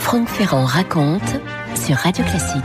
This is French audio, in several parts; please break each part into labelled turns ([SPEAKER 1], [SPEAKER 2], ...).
[SPEAKER 1] Franck Ferrand raconte sur Radio Classique.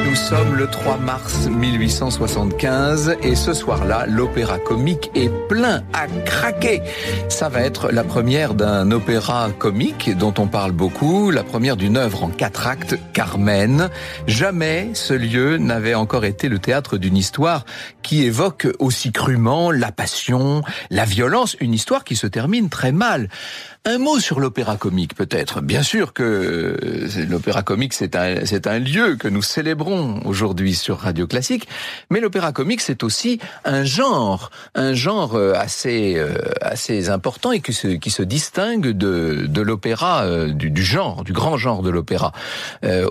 [SPEAKER 2] Nous sommes le 3 mars 1875 et ce soir-là, l'opéra comique est plein à craquer. Ça va être la première d'un opéra comique dont on parle beaucoup, la première d'une œuvre en 4 actes, Carmen. Jamais ce lieu n'avait encore été le théâtre d'une histoire qui évoque aussi crûment la passion, la violence, une histoire qui se termine très mal. Un mot sur l'opéra comique peut-être. Bien sûr que l'opéra comique c'est un lieu que nous célébrons aujourd'hui sur Radio Classique, mais l'opéra comique c'est aussi un genre assez important et qui se distingue de l'opéra du grand genre de l'opéra.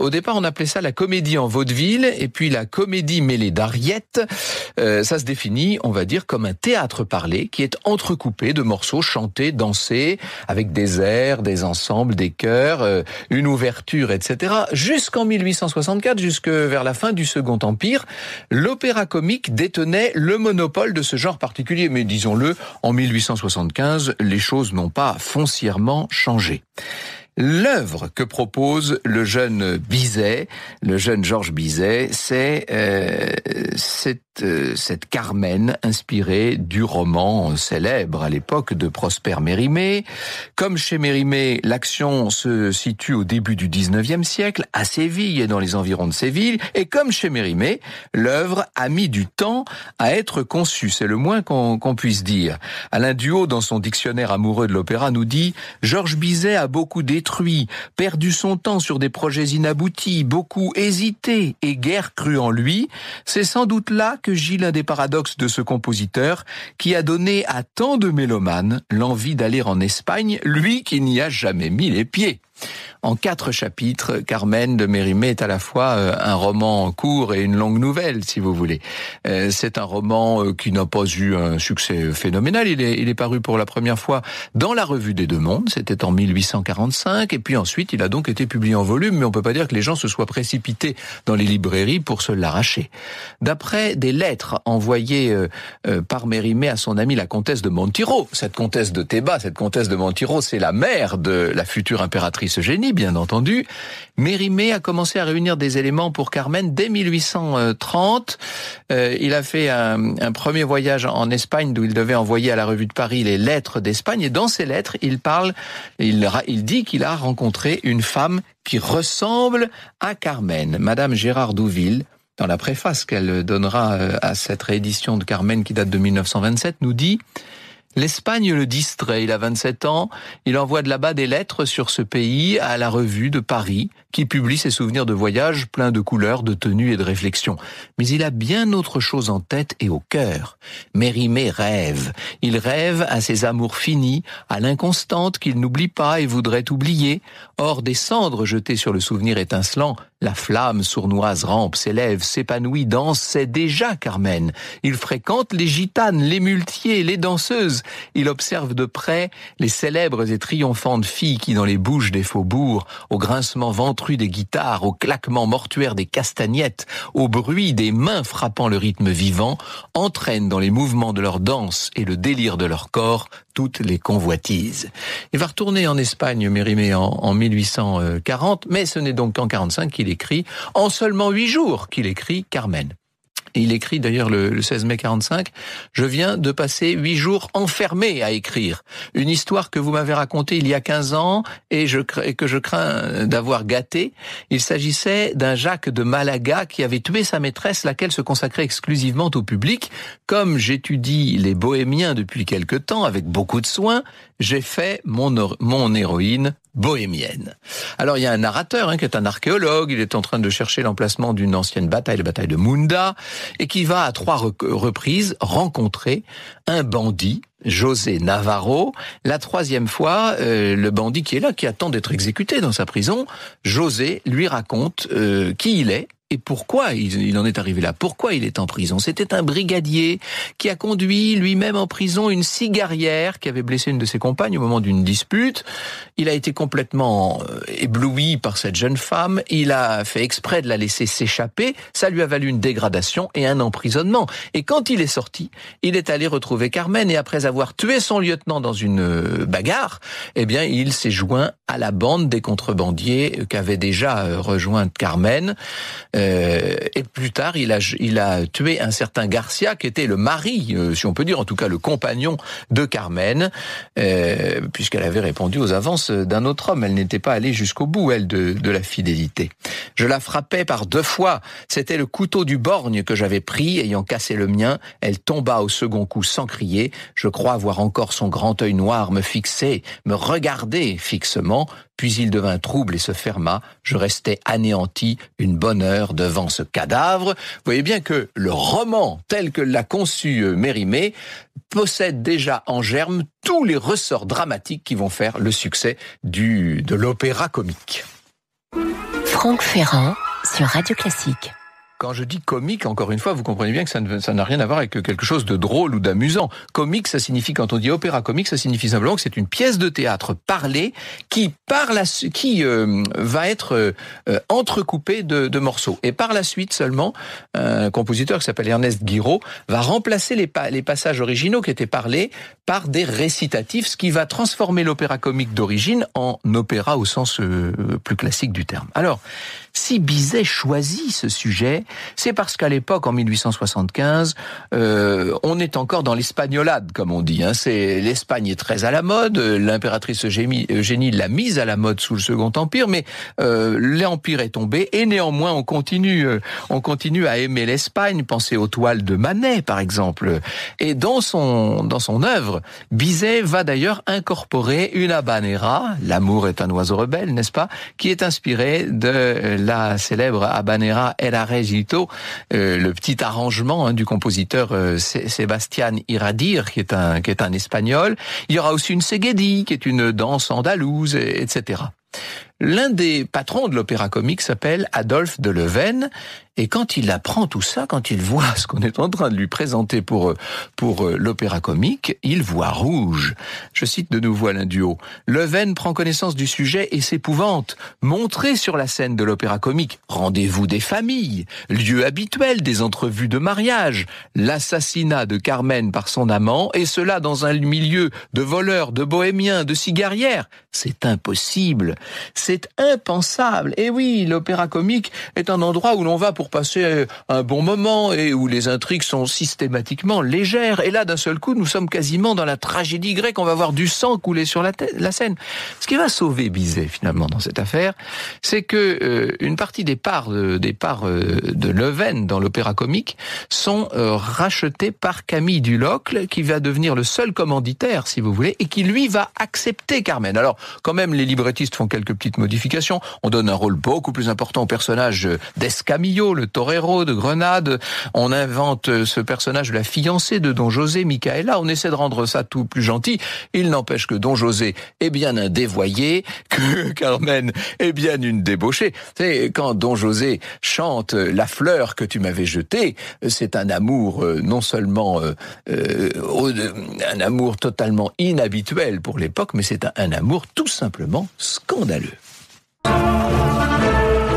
[SPEAKER 2] Au départ, on appelait ça la comédie en vaudeville et puis la comédie mêlée d'ariettes. Ça se définit, on va dire, comme un théâtre parlé qui est entrecoupé de morceaux chantés, dansés, avec des airs, des ensembles, des chœurs, une ouverture, etc. Jusqu'en 1864, jusque vers la fin du Second Empire, l'opéra comique détenait le monopole de ce genre particulier. Mais disons-le, en 1875, les choses n'ont pas foncièrement changé. L'œuvre que propose le jeune Bizet, le jeune Georges Bizet, c'est cette Carmen inspirée du roman célèbre à l'époque de Prosper Mérimée. Comme chez Mérimée, l'action se situe au début du 19e siècle, à Séville et dans les environs de Séville. Et comme chez Mérimée, l'œuvre a mis du temps à être conçue. C'est le moins qu'on puisse dire. Alain Duhaut, dans son dictionnaire amoureux de l'opéra, nous dit « Georges Bizet a beaucoup détruit, perdu son temps sur des projets inaboutis, beaucoup hésité et guère cru en lui. C'est sans doute là que gît l'un des paradoxes de ce compositeur qui a donné à tant de mélomanes l'envie d'aller en Espagne, lui qui n'y a jamais mis les pieds. » En 4 chapitres, Carmen de Mérimée est à la fois un roman court et une longue nouvelle, si vous voulez. C'est un roman qui n'a pas eu un succès phénoménal. Il est paru pour la première fois dans la Revue des Deux Mondes, c'était en 1845, et puis ensuite il a donc été publié en volume, mais on peut pas dire que les gens se soient précipités dans les librairies pour se l'arracher. D'après des lettres envoyées par Mérimée à son amie la comtesse de Montiro, cette comtesse de Théba, cette comtesse de Montiro, c'est la mère de la future impératrice Eugénie, bien entendu. Mérimée a commencé à réunir des éléments pour Carmen dès 1830. Il a fait un premier voyage en Espagne d'où il devait envoyer à la Revue de Paris les lettres d'Espagne. Et dans ces lettres, il dit qu'il a rencontré une femme qui ressemble à Carmen, Madame Gérard Douville. Dans la préface qu'elle donnera à cette réédition de Carmen qui date de 1927, nous dit: l'Espagne le distrait, il a 27 ans, il envoie de là-bas des lettres sur ce pays à la Revue de Paris, qui publie ses souvenirs de voyage pleins de couleurs, de tenues et de réflexions. Mais il a bien autre chose en tête et au cœur. Mérimée rêve. Il rêve à ses amours finis, à l'inconstante qu'il n'oublie pas et voudrait oublier. Or, des cendres jetées sur le souvenir étincelant, la flamme sournoise rampe, s'élève, s'épanouit, danse, c'est déjà Carmen. Il fréquente les gitanes, les muletiers, les danseuses. Il observe de près les célèbres et triomphantes filles qui, dans les bouges des faubourgs, au grincement ventru des guitares, au claquement mortuaire des castagnettes, au bruit des mains frappant le rythme vivant, entraînent dans les mouvements de leur danse et le délire de leur corps toutes les convoitises. Il va retourner en Espagne, Mérimée, en 1840, mais ce n'est donc qu'en 45 qu'il écrit, en seulement 8 jours qu'il écrit Carmen. Et il écrit d'ailleurs le 16 mai 45, « Je viens de passer 8 jours enfermé à écrire. Une histoire que vous m'avez racontée il y a 15 ans et que je crains d'avoir gâté. Il s'agissait d'un Jacques de Malaga qui avait tué sa maîtresse, laquelle se consacrait exclusivement au public. Comme j'étudie les bohémiens depuis quelque temps, avec beaucoup de soin, j'ai fait mon héroïne bohémienne. » Alors il y a un narrateur qui est un archéologue, il est en train de chercher l'emplacement d'une ancienne bataille, la bataille de Munda, et qui va à 3 reprises rencontrer un bandit, José Navarro. La 3e fois, le bandit qui est là, qui attend d'être exécuté dans sa prison, José lui raconte qui il est Et pourquoi il en est arrivé là? Pourquoi il est en prison? C'était un brigadier qui a conduit lui-même en prison une cigarière qui avait blessé une de ses compagnes au moment d'une dispute. Il a été complètement ébloui par cette jeune femme. Il a fait exprès de la laisser s'échapper. Ça lui a valu une dégradation et un emprisonnement. Et quand il est sorti, il est allé retrouver Carmen et après avoir tué son lieutenant dans une bagarre, eh bien, il s'est joint à la bande des contrebandiers qu'avait déjà rejoint Carmen. Et plus tard, il a tué un certain Garcia, qui était le mari, si on peut dire, en tout cas le compagnon de Carmen, puisqu'elle avait répondu aux avances d'un autre homme. Elle n'était pas allée jusqu'au bout, elle, de la fidélité. Je la frappais par 2 fois. C'était le couteau du borgne que j'avais pris, ayant cassé le mien. Elle tomba au second coup sans crier. Je crois voir encore son grand œil noir me fixer, me regarder fixement. Puis il devint trouble et se ferma. Je restais anéanti une bonne heure devant ce cadavre. Vous voyez bien que le roman, tel que l'a conçu Mérimée, possède déjà en germe tous les ressorts dramatiques qui vont faire le succès de l'opéra comique.
[SPEAKER 1] Franck Ferrand sur Radio Classique.
[SPEAKER 2] Quand je dis comique, encore une fois, vous comprenez bien que ça n'a rien à voir avec quelque chose de drôle ou d'amusant. Comique, ça signifie, quand on dit opéra comique, ça signifie simplement que c'est une pièce de théâtre parlée qui va être entrecoupée de morceaux. Et par la suite seulement, un compositeur qui s'appelle Ernest Guiraud va remplacer les passages originaux qui étaient parlés par des récitatifs, ce qui va transformer l'opéra comique d'origine en opéra au sens plus classique du terme. Alors, si Bizet choisit ce sujet, c'est parce qu'à l'époque, en 1875, on est encore dans l'espagnolade, comme on dit. L'Espagne est très à la mode. L'impératrice Eugénie l'a mise à la mode sous le Second Empire, mais l'Empire est tombé et néanmoins on continue à aimer l'Espagne. Pensez aux toiles de Manet, par exemple. Et dans son œuvre, Bizet va d'ailleurs incorporer une habanera. L'amour est un oiseau rebelle, n'est-ce pas? Qui est inspirée de la célèbre habanera El Arrejito, le petit arrangement du compositeur Sebastián Iradir, qui est un espagnol. Il y aura aussi une seguedí, qui est une danse andalouse, etc. L'un des patrons de l'opéra comique s'appelle Adolphe de Leven, et quand il apprend tout ça, quand il voit ce qu'on est en train de lui présenter pour l'opéra comique, il voit rouge. Je cite de nouveau Alain Duhaut. Leven prend connaissance du sujet et s'épouvante. Montré sur la scène de l'opéra comique, rendez-vous des familles, lieu habituel des entrevues de mariage, l'assassinat de Carmen par son amant, et cela dans un milieu de voleurs, de bohémiens, de cigarières. C'est impossible. C'est impensable. Et oui, l'opéra comique est un endroit où l'on va pour passer un bon moment et où les intrigues sont systématiquement légères. Et là, d'un seul coup, nous sommes quasiment dans la tragédie grecque. On va voir du sang couler sur la scène. Ce qui va sauver Bizet, finalement, dans cette affaire, c'est que une partie des parts de Leven dans l'opéra comique sont rachetées par Camille Dulocle, qui va devenir le seul commanditaire, si vous voulez, et qui, lui, va accepter Carmen. Alors, quand même, les librettistes font quelques petites modifications. On donne un rôle beaucoup plus important au personnage d'Escamillo, le torero de Grenade. On invente ce personnage de la fiancée de Don José, Micaela. On essaie de rendre ça tout plus gentil. Il n'empêche que Don José est bien un dévoyé, que Carmen est bien une débauchée. C'est quand Don José chante La fleur que tu m'avais jetée, c'est un amour non seulement un amour totalement inhabituel pour l'époque, mais c'est un amour tout simplement scandaleux.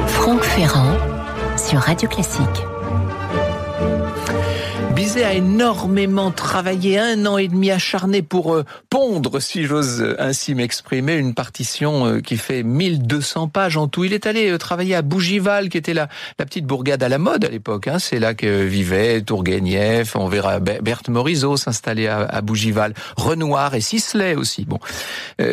[SPEAKER 1] Franck Ferrand sur Radio Classique.
[SPEAKER 2] Bizet a énormément travaillé, 1 an et demi acharné pour pondre, si j'ose ainsi m'exprimer, une partition qui fait 1200 pages en tout. Il est allé travailler à Bougival, qui était la petite bourgade à la mode à l'époque. C'est là que vivait Tourguenieff. On verra Berthe Morisot s'installer à Bougival, Renoir et Sisley aussi. Bon,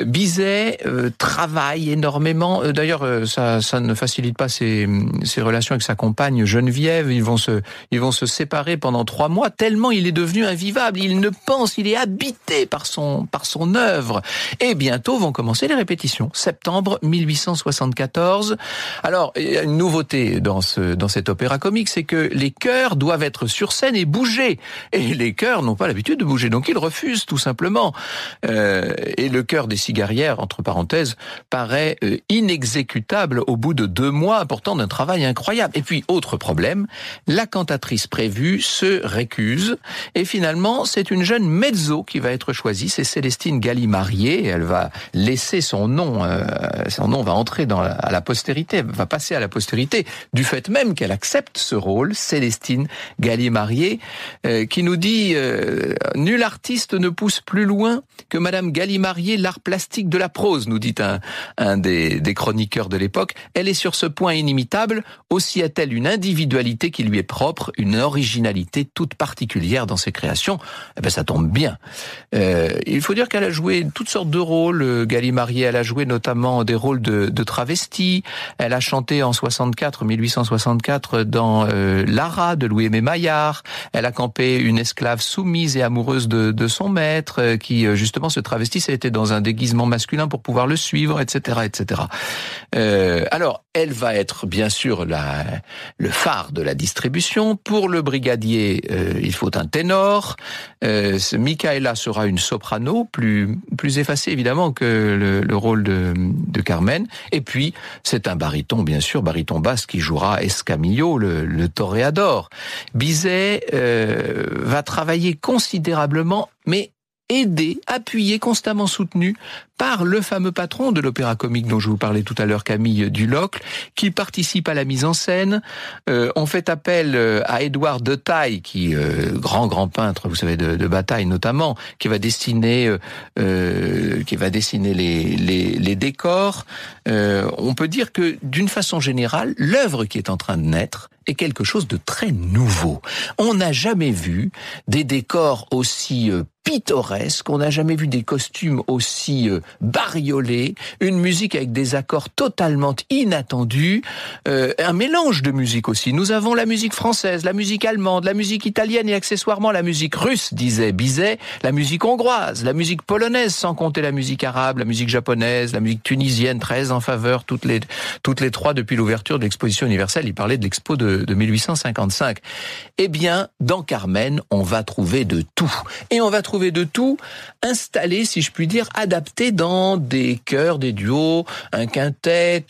[SPEAKER 2] Bizet travaille énormément. D'ailleurs, ça ne facilite pas ses relations avec sa compagne Geneviève. Ils vont se séparer pendant 3 mois. mois, tellement il est devenu invivable. Il ne pense, il est habité par son œuvre. Et bientôt vont commencer les répétitions. Septembre 1874. Alors, il y a une nouveauté dans cet opéra comique, c'est que les chœurs doivent être sur scène et bouger. Et les chœurs n'ont pas l'habitude de bouger, donc ils refusent tout simplement. Et le chœur des Cigarières, entre parenthèses, paraît inexécutable au bout de 2 mois, pourtant d'un travail incroyable. Et puis, autre problème, la cantatrice prévue se récuse. Et finalement, c'est une jeune mezzo qui va être choisie, c'est Célestine Gallimarié. Elle va laisser son nom va entrer à la postérité, va passer à la postérité, du fait même qu'elle accepte ce rôle, Célestine Gallimarié, qui nous dit « Nul artiste ne pousse plus loin que Madame Gallimarié l'art plastique de la prose », nous dit un des chroniqueurs de l'époque. Elle est sur ce point inimitable, aussi a-t-elle une individualité qui lui est propre, une originalité toute particulière dans ses créations. Eh ben, ça tombe bien. Il faut dire qu'elle a joué toutes sortes de rôles, Gallimarié. Elle a joué notamment des rôles de travesti. Elle a chanté en 1864 dans Lara de Louis-Aimé Maillard. Elle a campé une esclave soumise et amoureuse de son maître, qui justement se travestissait, était dans un déguisement masculin pour pouvoir le suivre, etc., etc. Alors, elle va être bien sûr le phare de la distribution. Pour le brigadier, il faut un ténor. Micaëla sera une soprano, plus effacée évidemment que le rôle de Carmen. Et puis, c'est un baryton, bien sûr, baryton basse qui jouera Escamillo, le toréador. Bizet va travailler considérablement, mais aidé, appuyé, constamment soutenu par le fameux patron de l'opéra comique dont je vous parlais tout à l'heure, Camille Dulocle, qui participe à la mise en scène. On fait appel à Édouard de Taille, qui grand peintre, vous savez, de bataille notamment, qui va dessiner les décors. On peut dire que d'une façon générale, l'œuvre qui est en train de naître est quelque chose de très nouveau. On n'a jamais vu des décors aussi pittoresques, on n'a jamais vu des costumes aussi bariolés, une musique avec des accords totalement inattendus, un mélange de musique aussi. Nous avons la musique française, la musique allemande, la musique italienne et accessoirement la musique russe, disait Bizet, la musique hongroise, la musique polonaise, sans compter la musique arabe, la musique japonaise, la musique tunisienne, très en faveur, toutes les 3 depuis l'ouverture de l'exposition universelle. Il parlait de l'expo de 1855. Eh bien, dans Carmen, on va trouver de tout. Et on va trouver de tout installé, si je puis dire, adapté dans des chœurs, des duos, un quintet,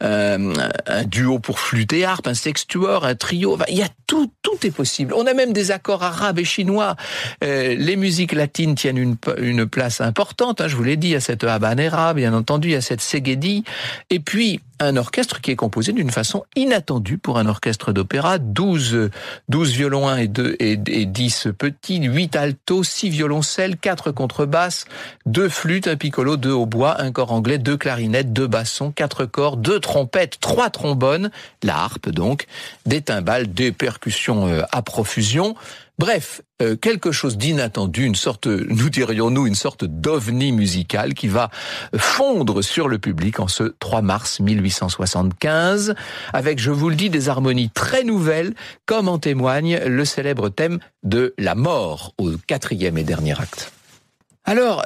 [SPEAKER 2] un duo pour flûte et harpe, un sextuor, un trio. Enfin, il y a tout est possible. On a même des accords arabes et chinois. Les musiques latines tiennent une place importante. Je vous l'ai dit, il y a cette habanera, bien entendu, il y a cette seguedi. Et puis, un orchestre qui est composé d'une façon inattendue pour un orchestre d'opéra. 12 violons et 10 petits, 8 altos, 6 violoncelles, 4 contrebasses, 2 flûtes, un piccolo, 2 hautbois, un cor anglais, 2 clarinettes, 2 bassons, 4 cordes, 2 trompettes, 3 trombones, la harpe donc, des timbales, des percussions à profusion. Bref, quelque chose d'inattendu, une sorte d'ovni musical qui va fondre sur le public en ce 3 mars 1875, avec, je vous le dis, des harmonies très nouvelles, comme en témoigne le célèbre thème de la mort au 4e et dernier acte. Alors,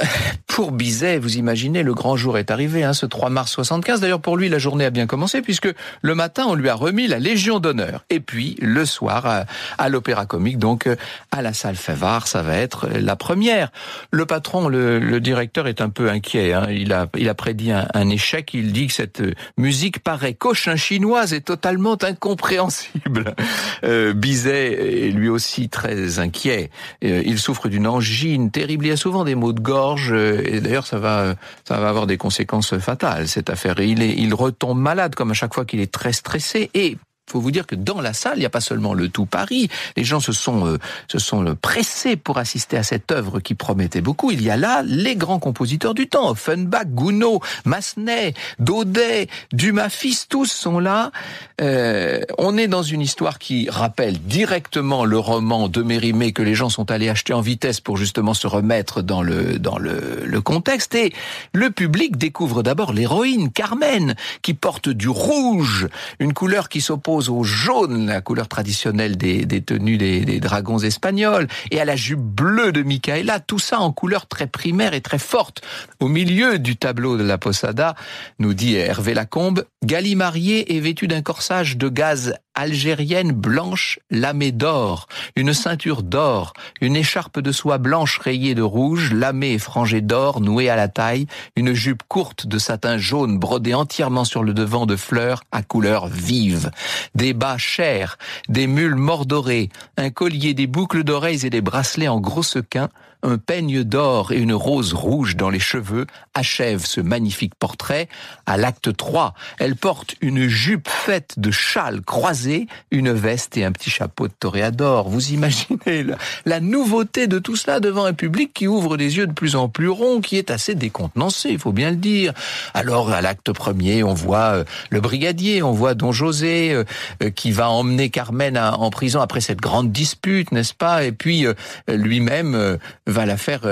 [SPEAKER 2] pour Bizet, vous imaginez, le grand jour est arrivé, ce 3 mars 75. D'ailleurs, pour lui, la journée a bien commencé, puisque le matin, on lui a remis la Légion d'honneur. Et puis, le soir, à l'Opéra Comique, donc à la salle Févard, ça va être la première. Le patron, le directeur, est un peu inquiet. Il a prédit un échec. Il dit que cette musique paraît cochin chinoise et totalement incompréhensible. Bizet est lui aussi très inquiet. Il souffre d'une angine terrible. Il y a souvent des maux de gorge, et d'ailleurs ça va avoir des conséquences fatales, cette affaire. Et il retombe malade, comme à chaque fois qu'il est très stressé. Et faut vous dire que dans la salle, il n'y a pas seulement le tout Paris. Les gens se sont pressés pour assister à cette œuvre qui promettait beaucoup. Il y a là les grands compositeurs du temps. Offenbach, Gounod, Massenet, Daudet, Dumas fils, tous sont là. On est dans une histoire qui rappelle directement le roman de Mérimée que les gens sont allés acheter en vitesse pour justement se remettre dans le contexte. Et le public découvre d'abord l'héroïne, Carmen, qui porte du rouge, une couleur qui s'oppose rose au jaune, la couleur traditionnelle des tenues des dragons espagnols, et à la jupe bleue de Micaela, tout ça en couleur très primaire et très forte. Au milieu du tableau de la Posada, nous dit Hervé Lacombe, Gali mariée est vêtue d'un corsage de gaze algérienne blanche lamée d'or, une ceinture d'or, une écharpe de soie blanche rayée de rouge, lamée et frangée d'or, nouée à la taille, une jupe courte de satin jaune brodée entièrement sur le devant de fleurs à couleur vive, des bas chers, des mules mordorées, un collier, des boucles d'oreilles et des bracelets en gros sequins, un peigne d'or et une rose rouge dans les cheveux achèvent ce magnifique portrait. À l'acte 3, elle porte une jupe faite de châles croisés, une veste et un petit chapeau de toréador. Vous imaginez la nouveauté de tout cela devant un public qui ouvre des yeux de plus en plus ronds, qui est assez décontenancé, il faut bien le dire. Alors, à l'acte 1er, on voit le brigadier, on voit Don José qui va emmener Carmen en prison après cette grande dispute, n'est-ce pas? Et puis, lui-même va la faire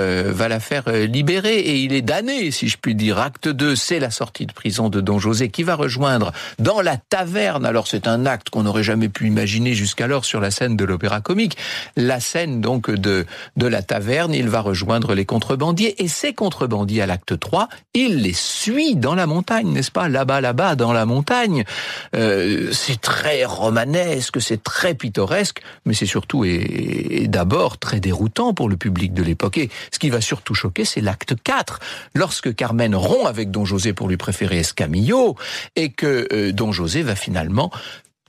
[SPEAKER 2] libérer, et il est damné, si je puis dire. Acte 2, c'est la sortie de prison de Don José qui va rejoindre dans la taverne. Alors c'est un acte qu'on n'aurait jamais pu imaginer jusqu'alors sur la scène de l'Opéra Comique. La scène donc de la taverne, il va rejoindre les contrebandiers, et ces contrebandiers à l'acte 3, il les suit dans la montagne, n'est-ce pas? Là-bas, dans la montagne. C'est très romanesque, c'est très pittoresque, mais c'est surtout et d'abord très déroutant pour le public de l'époque. Et ce qui va surtout choquer, c'est l'acte 4, lorsque Carmen rompt avec Don José pour lui préférer Escamillo, et que Don José va finalement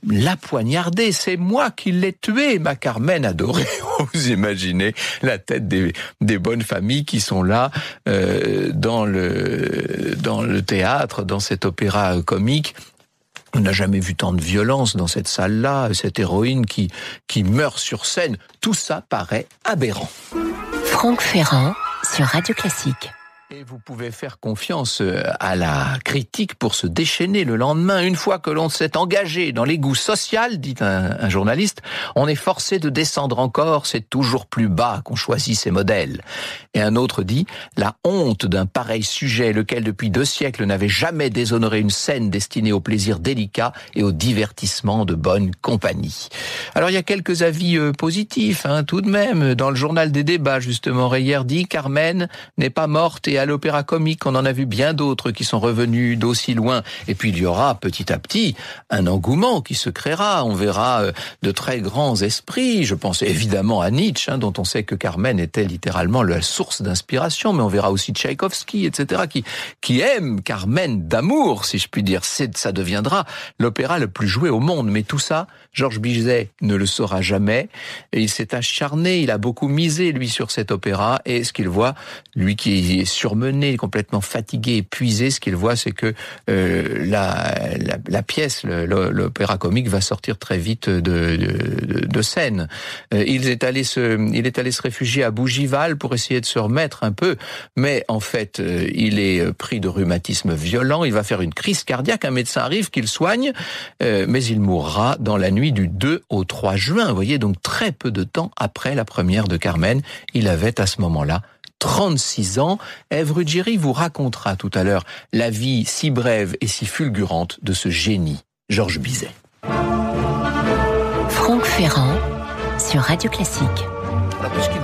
[SPEAKER 2] la poignarder. C'est moi qui l'ai tué, ma Carmen adorée. Vous imaginez la tête des bonnes familles qui sont là dans le théâtre, dans cet opéra comique. On n'a jamais vu tant de violence dans cette salle-là, cette héroïne qui meurt sur scène. Tout ça paraît aberrant.
[SPEAKER 1] Franck Ferrand sur Radio Classique.
[SPEAKER 2] Et vous pouvez faire confiance à la critique pour se déchaîner le lendemain. Une fois que l'on s'est engagé dans l'égout social, dit un journaliste, on est forcé de descendre encore, c'est toujours plus bas qu'on choisit ses modèles. Et un autre dit, la honte d'un pareil sujet, lequel depuis 2 siècles n'avait jamais déshonoré une scène destinée au plaisir délicat et au divertissement de bonne compagnie. Alors il y a quelques avis positifs, tout de même. Dans le journal des débats, justement, Reyer dit, Carmen n'est pas morte, et à l'Opéra Comique, on en a vu bien d'autres qui sont revenus d'aussi loin. Et puis il y aura petit à petit un engouement qui se créera. On verra de très grands esprits. Je pense évidemment à Nietzsche, dont on sait que Carmen était littéralement la source d'inspiration, mais on verra aussi Tchaïkovski, etc., qui aiment Carmen d'amour, si je puis dire. Ça deviendra l'opéra le plus joué au monde. Mais tout ça, Georges Bizet ne le saura jamais. Et il s'est acharné, il a beaucoup misé, lui, sur cet opéra. Et ce qu'il voit, lui qui est surmené, complètement fatigué, épuisé, ce qu'il voit, c'est que la pièce, l'opéra comique, va sortir très vite de scène. Il est allé se réfugier à Bougival pour essayer de se remettre un peu, mais en fait, il est pris de rhumatisme violent, il va faire une crise cardiaque, un médecin arrive qu'il soigne, mais il mourra dans la nuit du 2 au 3 juin. Vous voyez, donc très peu de temps après la première de Carmen, il avait à ce moment-là 36 ans. Ève Ruggieri vous racontera tout à l'heure la vie si brève et si fulgurante de ce génie, Georges Bizet.
[SPEAKER 1] Franck Ferrand sur Radio Classique.
[SPEAKER 2] Alors,